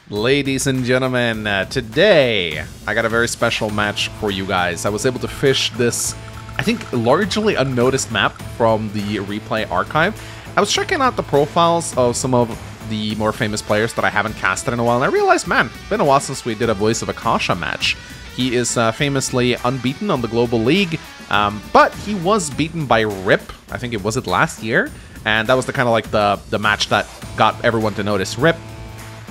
Ladies and gentlemen, today I got a very special match for you guys. I was able to fish this, I think, largely unnoticed map from the replay archive. I was checking out the profiles of some of the more famous players that I haven't casted in a while, and I realized, man, it's been a while since we did a Voice of Akasha match. He is famously unbeaten on the Global League, but he was beaten by Rip, I think it was last year, and that was the kind of like the match that got everyone to notice Rip.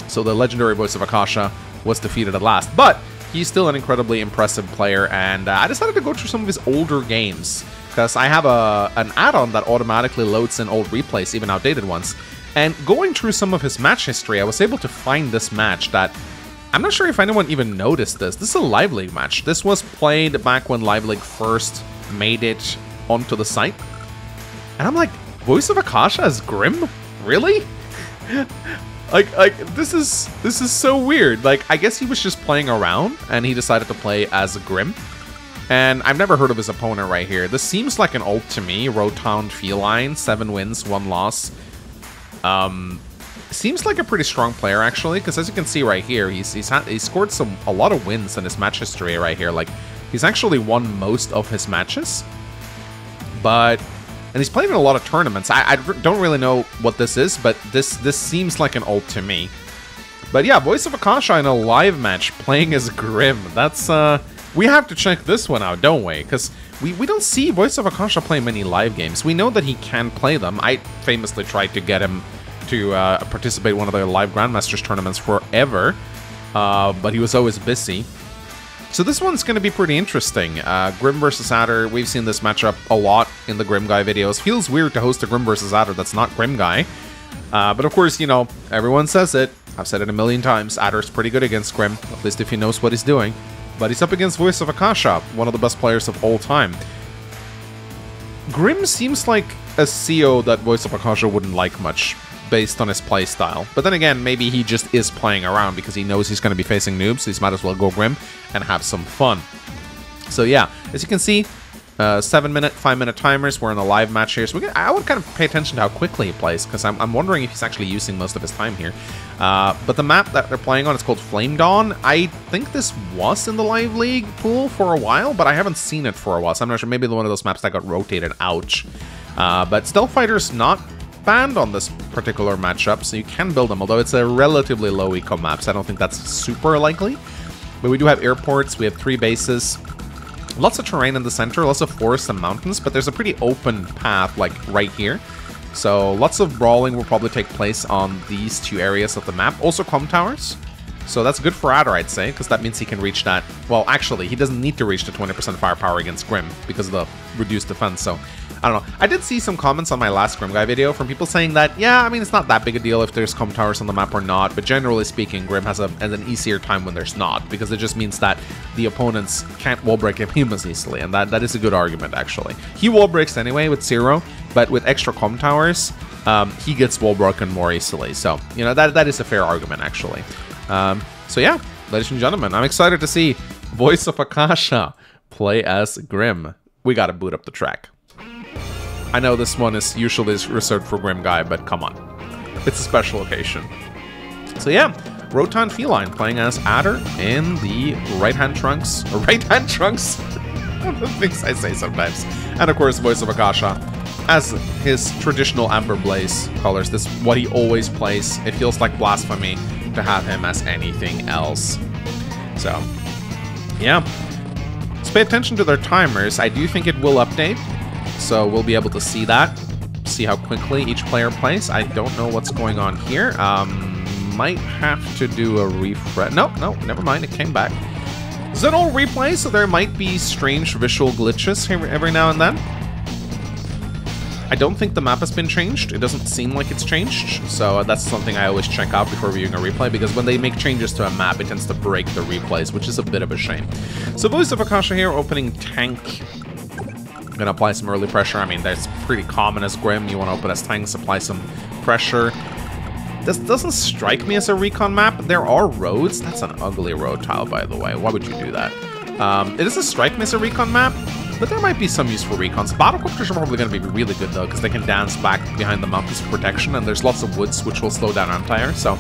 So the legendary Voice of Akasha was defeated at last, but he's still an incredibly impressive player, and I decided to go through some of his older games, because I have an add-on that automatically loads in old replays, even outdated ones. And going through some of his match history, I was able to find this match that I'm not sure if anyone even noticed this. This is a Live League match. This was played back when Live League first made it onto the site. And I'm like, Voice of Akasha as GRIMM? Really? Like this is so weird. Like, I guess he was just playing around and he decided to play as GRIMM. And I've never heard of his opponent right here. This seems like an ult to me. Rotown Feline, 7 wins, 1 loss. Seems like a pretty strong player, actually, because as you can see right here, he's scored a lot of wins in his match history right here. Like, he's actually won most of his matches, and he's played in a lot of tournaments. I don't really know what this is, but this seems like an ult to me. But yeah, Voice of Akasha in a live match playing as GRIMM. That's we have to check this one out, don't we? Because we don't see Voice of Akasha play many live games. We know that he can play them. I famously tried to get him to participate in one of the live Grandmasters tournaments forever, but he was always busy. So this one's going to be pretty interesting. GRIMM versus Adder, we've seen this matchup a lot in the GRIMM Guy videos. Feels weird to host a GRIMM versus Adder that's not GRIMM Guy. But of course, you know, everyone says it. I've said it a million times. Adder's pretty good against GRIMM, at least if he knows what he's doing. But he's up against Voice of Akasha, one of the best players of all time. GRIMM seems like a CO that Voice of Akasha wouldn't like much, based on his playstyle. But then again, maybe he just is playing around because he knows he's going to be facing noobs, so he might as well go GRIMM and have some fun. So yeah, as you can see, 7-minute, 5-minute timers. We're in a live match here, so I would kind of pay attention to how quickly he plays, because I'm wondering if he's actually using most of his time here. But the map that they're playing on is called Flame Dawn. I think this was in the Live League pool for a while, but I haven't seen it for a while, so I'm not sure. Maybe one of those maps that got rotated. Ouch. But Stealth Fighter's not banned on this particular matchup, so you can build them, although it's a relatively low eco map, so I don't think that's super likely. But we do have airports, we have 3 bases, lots of terrain in the center, lots of forests and mountains, but there's a pretty open path, like right here. So lots of brawling will probably take place on these 2 areas of the map. Also comm towers, so that's good for Adder, I'd say, because that means he can reach that. Well, actually, he doesn't need to reach the 20% firepower against GRIMM because of the reduced defense, so I don't know. I did see some comments on my last GRIMM Guy video from people saying that, yeah, I mean, it's not that big a deal if there's comm towers on the map or not, but generally speaking, GRIMM has an easier time when there's not, because it just means that the opponents can't wall break him as easily, and that is a good argument, actually. He wall breaks anyway with 0, but with extra comm towers, he gets wall broken more easily, so, you know, that is a fair argument, actually. So yeah, ladies and gentlemen, I'm excited to see Voice of Akasha play as GRIMM. We gotta boot up the track. I know this one is usually reserved for GRIMM Guy, but come on. It's a special occasion. So yeah, Rotown Feline playing as Adder in the right-hand trunks. Right-hand trunks? The things I say sometimes. And of course, Voice of Akasha as his traditional Amber Blaze colors. This is what he always plays. It feels like blasphemy to have him as anything else. So, yeah. Let's pay attention to their timers. I do think it will update, so we'll be able to see that. See how quickly each player plays. I don't know what's going on here. Might have to do a refresh. No, never mind. It came back. Is it all replay? So there might be strange visual glitches here every now and then. I don't think the map has been changed. It doesn't seem like it's changed. So that's something I always check out before viewing a replay, because when they make changes to a map, it tends to break the replays, which is a bit of a shame. So Voice of Akasha here, opening tank. Gonna apply some early pressure. I mean, that's pretty common as GRIMM. You want to open as tanks, apply some pressure. This doesn't strike me as a recon map. There are roads. That's an ugly road tile, by the way. Why would you do that? It doesn't strike me as a recon map, but there might be some use for recons. Battlecopters are probably going to be really good, though, because they can dance back behind the mountains for protection, and there's lots of woods, which will slow down anti-air, so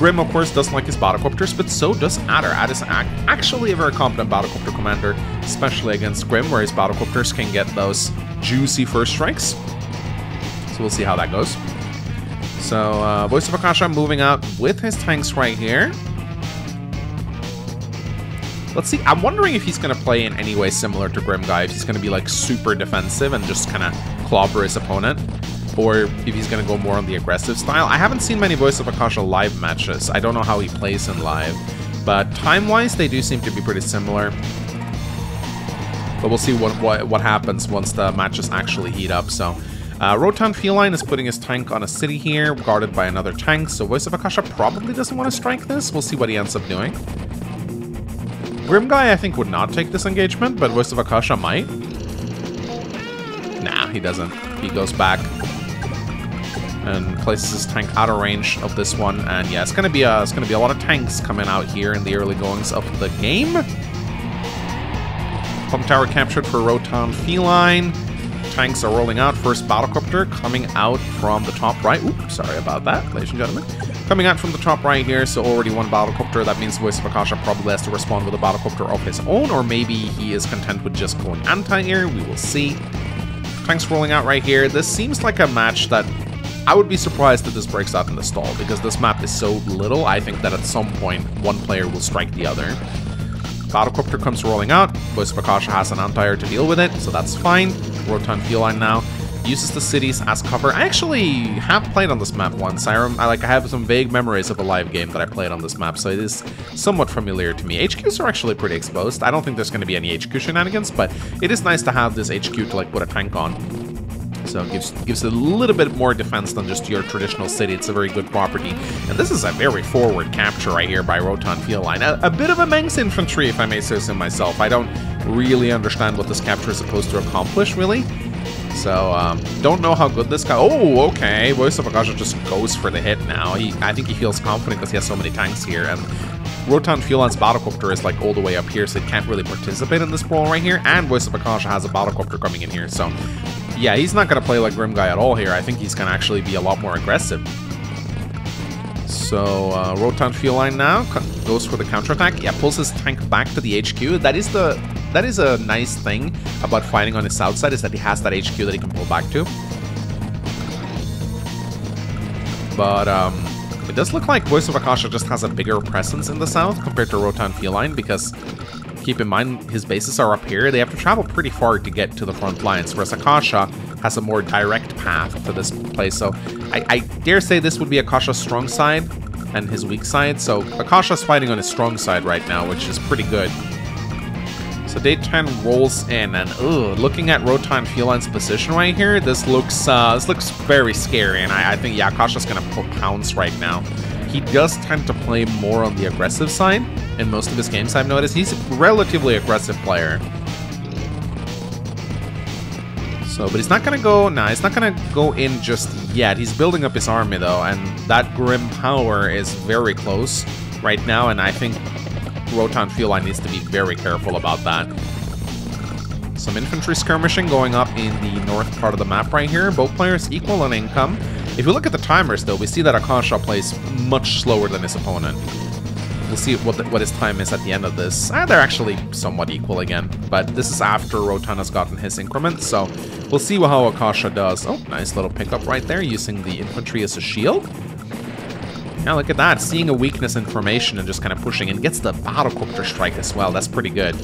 GRIMM, of course, doesn't like his battlecopters, but so does Adder. Adder's actually a very competent battlecopter commander, especially against GRIMM, where his battlecopters can get those juicy first strikes. So we'll see how that goes. So, Voice of Akasha moving out with his tanks right here. Let's see. I'm wondering if he's going to play in any way similar to GRIMM Guy, if he's going to be like super defensive and just kind of clobber his opponent, or if he's going to go more on the aggressive style. I haven't seen many Voice of Akasha live matches. I don't know how he plays in live, but time-wise, they do seem to be pretty similar. But we'll see what happens once the matches actually heat up. So, Rotan Feline is putting his tank on a city here, guarded by another tank, so Voice of Akasha probably doesn't want to strike this. We'll see what he ends up doing. GRIMM Guy, I think, would not take this engagement, but Voice of Akasha might. Nah, he doesn't. He goes back and places his tank out of range of this one, and yeah, it's gonna be a lot of tanks coming out here in the early goings of the game. Pump tower captured for Rotan Feline. Tanks are rolling out. First battlecopter coming out from the top right. Oops, sorry about that, ladies and gentlemen. Coming out from the top right here, so already one battlecopter. That means Voice of Akasha probably has to respond with a battlecopter of his own, or maybe he is content with just going anti-air. We will see. Tanks rolling out right here. This seems like a match that I would be surprised if this breaks out in the stall, because this map is so little. I think that at some point, one player will strike the other. Battlecopter comes rolling out. Voice of Akasha has an anti-air to deal with it, so that's fine. Rotan Feline now uses the cities as cover. I actually have played on this map once. I have some vague memories of a live game that I played on this map, so it is somewhat familiar to me. HQs are actually pretty exposed. I don't think there's going to be any HQ shenanigans, but it is nice to have this HQ to like put a tank on. So it gives it a little bit more defense than just your traditional city. It's a very good property. And this is a very forward capture right here by Rotan Feline. A bit of a Manx infantry, if I may say so myself. I don't really understand what this capture is supposed to accomplish, really. So, don't know how good this guy... Oh, okay. Voice of Akasha just goes for the hit now. I think he feels confident because he has so many tanks here. And Rotan Feline's battlecopter is like all the way up here, so he can't really participate in this brawl right here. And Voice of Akasha has a battlecopter coming in here, so... Yeah, he's not going to play like GRIMM Guy at all here. I think he's going to actually be a lot more aggressive. So, Rotan Feline now goes for the counterattack. Yeah, pulls his tank back to the HQ. That is a nice thing about fighting on his south side, is that he has that HQ that he can pull back to. But, it does look like Voice of Akasha just has a bigger presence in the south compared to Rotan Feline, because... Keep in mind, his bases are up here. They have to travel pretty far to get to the front lines, whereas Akasha has a more direct path to this place. So I dare say this would be Akasha's strong side and his weak side. So Akasha's fighting on his strong side right now, which is pretty good. So day 10 rolls in, and looking at Rotan Feline's position right here, this looks very scary, and I think, yeah, Akasha's gonna pounce right now. He does tend to play more on the aggressive side in most of his games, I've noticed. He's a relatively aggressive player. So, but he's not gonna go, he's not gonna go in just yet. He's building up his army though, and that GRIMM power is very close right now, and I think Rotan Feline needs to be very careful about that. Some infantry skirmishing going up in the north part of the map right here. Both players equal in income. If you look at the timers, though, we see that Akasha plays much slower than his opponent. We'll see what his time is at the end of this. They're actually somewhat equal again, but this is after Rotan has gotten his increment, so we'll see how Akasha does. Oh, nice little pickup right there, using the infantry as a shield. Yeah, look at that, seeing a weakness in formation and just kind of pushing in. Gets the battlecopter strike as well, that's pretty good.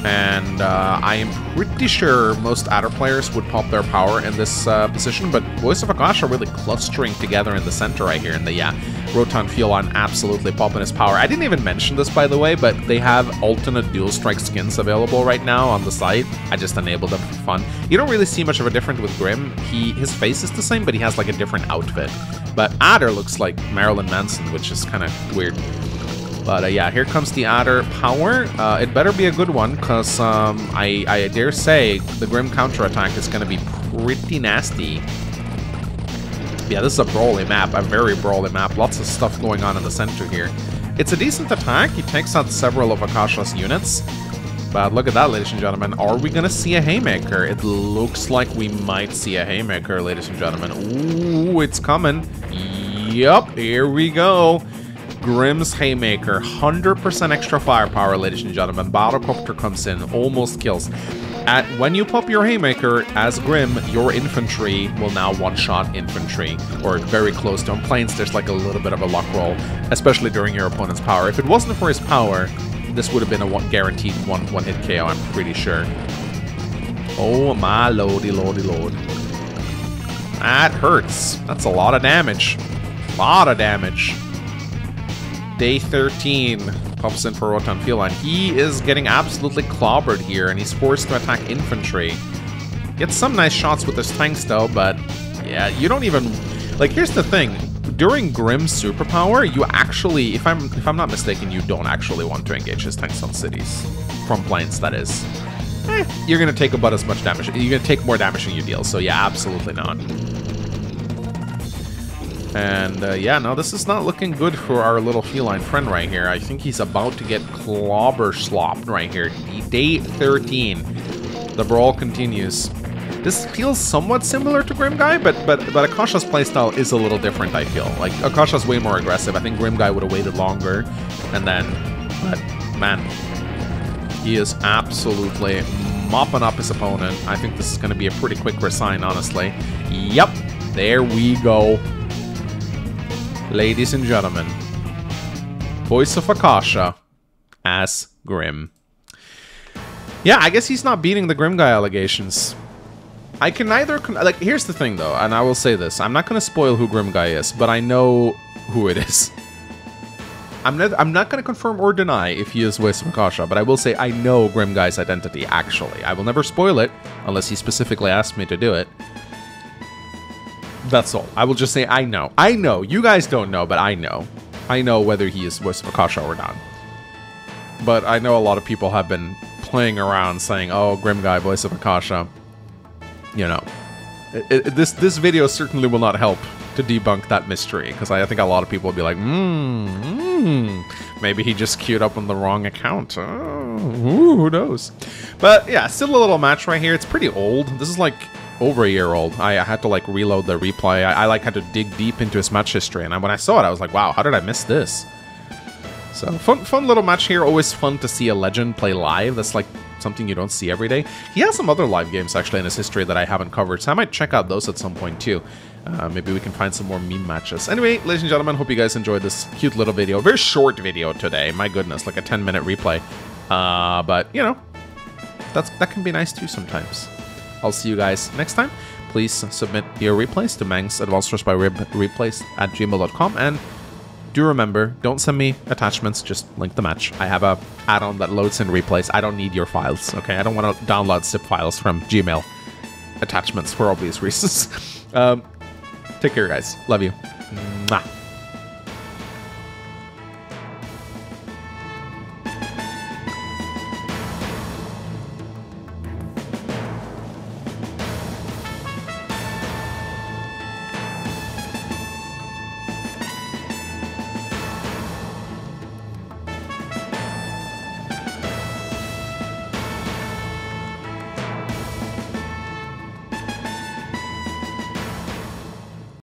And I am pretty sure most Adder players would pop their power in this position, but Voice of Akasha really clustering together in the center right here. And Rotan Feline absolutely popping his power. I didn't even mention this, by the way, but they have alternate dual strike skins available right now on the site. I just enabled them for fun. You don't really see much of a difference with GRIMM. His face is the same, but he has like a different outfit. But Adder looks like Marilyn Manson, which is kind of weird. But yeah, here comes the Adder power. It better be a good one, because I dare say the GRIMM counterattack is going to be pretty nasty. Yeah, this is a brawly map, a very brawly map. Lots of stuff going on in the center here. It's a decent attack. He takes out several of Akasha's units. But look at that, ladies and gentlemen. Are we going to see a haymaker? It looks like we might see a haymaker, ladies and gentlemen. Ooh, it's coming. Yup, here we go. Grimm's haymaker. 100% extra firepower, ladies and gentlemen. Battlecopter comes in, almost kills. When you pop your haymaker as Grimm, your infantry will now one-shot infantry, or very close to him. Planes, there's like a little bit of a luck roll, especially during your opponent's power. If it wasn't for his power, this would have been a guaranteed one-hit KO, I'm pretty sure. Oh my lordy, lordy, lord. That hurts. That's a lot of damage. A lot of damage. Day 13 pops in for Rotan Feline. He is getting absolutely clobbered here, and he's forced to attack infantry. Gets some nice shots with his tanks, though, but yeah, you don't even... Like, here's the thing. During Grimm's superpower, you actually, if I'm not mistaken, you don't actually want to engage his tanks on cities. From planes, that is. You're going to take about as much damage. You're going to take more damage than you deal, so yeah, absolutely not. And yeah, no, this is not looking good for our little feline friend right here. I think he's about to get clobber slopped right here. Day 13. The brawl continues. This feels somewhat similar to Grimm Guy, but Akasha's playstyle is a little different, I feel. Like, Akasha's way more aggressive. I think Grimm Guy would have waited longer. And then, but man, he is absolutely mopping up his opponent. I think this is going to be a pretty quick resign, honestly. Yep, there we go. Ladies and gentlemen, Voice of Akasha as Grimm. Yeah, I guess he's not beating the Grimm Guy allegations. I can neither... Like, here's the thing, though, and I will say this. I'm not going to spoil who Grimm Guy is, but I know who it is. I'm not going to confirm or deny if he is Voice of Akasha, but I will say I know Grimm Guy's identity, actually. I will never spoil it, unless he specifically asked me to do it. That's all. I will just say I know. I know. You guys don't know, but I know. I know whether he is Voice of Akasha or not. But I know a lot of people have been playing around saying, oh, Grimm Guy, Voice of Akasha. You know. This video certainly will not help to debunk that mystery, because I think a lot of people will be like, maybe he just queued up on the wrong account. Oh, who knows? But yeah, still a little match right here. It's pretty old. This is like over a year old. I had to like reload the replay. I like had to dig deep into his match history, and when I saw it, I was like, wow, how did I miss this? So fun little match here. Always fun to see a legend play live. That's like something you don't see every day. He has some other live games actually in his history that I haven't covered, so I might check out those at some point too. Maybe we can find some more meme matches. Anyway, ladies and gentlemen, hope you guys enjoyed this cute little video. Very short video today. My goodness, like a 10-minute replay. But you know, that can be nice too sometimes. I'll see you guys next time. Please submit your replays to mangsawbwreplays@gmail.com, and do remember, don't send me attachments, just link the match. I have a add-on that loads in replays. I don't need your files, okay? I don't want to download zip files from Gmail attachments for obvious reasons. Take care, guys. Love you. Mwah.